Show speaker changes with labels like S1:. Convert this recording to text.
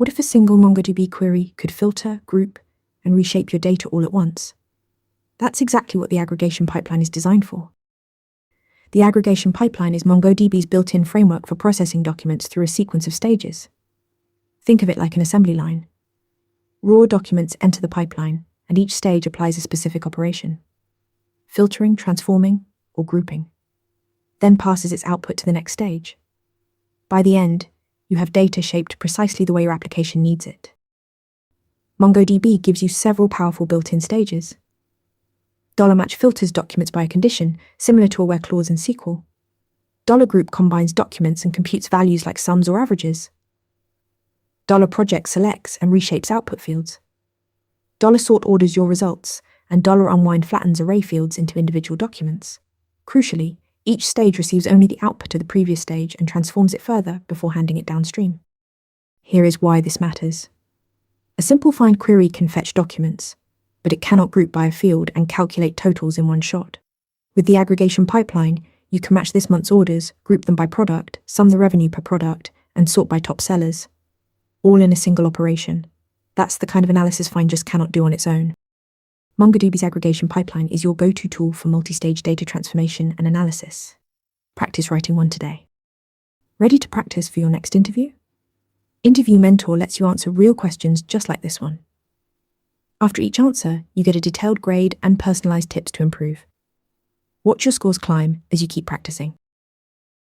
S1: What if a single MongoDB query could filter, group, and reshape your data all at once? That's exactly what the aggregation pipeline is designed for. The aggregation pipeline is MongoDB's built-in framework for processing documents through a sequence of stages. Think of it like an assembly line. Raw documents enter the pipeline, and each stage applies a specific operation: filtering, transforming, or grouping, then passes its output to the next stage. By the end, you have data shaped precisely the way your application needs it. MongoDB gives you several powerful built-in stages. $match filters documents by a condition, similar to a where clause in SQL. $group combines documents and computes values like sums or averages. $project selects and reshapes output fields. $sort orders your results, and $unwind flattens array fields into individual documents. Crucially, each stage receives only the output of the previous stage and transforms it further before handing it downstream. Here is why this matters. A simple find query can fetch documents, but it cannot group by a field and calculate totals in one shot. With the aggregation pipeline, you can match this month's orders, group them by product, sum the revenue per product, and sort by top sellers, all in a single operation. That's the kind of analysis Find just cannot do on its own. MongoDB's aggregation pipeline is your go-to tool for multi-stage data transformation and analysis. Practice writing one today. Ready to practice for your next interview? Interview Mentor lets you answer real questions just like this one. After each answer, you get a detailed grade and personalized tips to improve. Watch your scores climb as you keep practicing.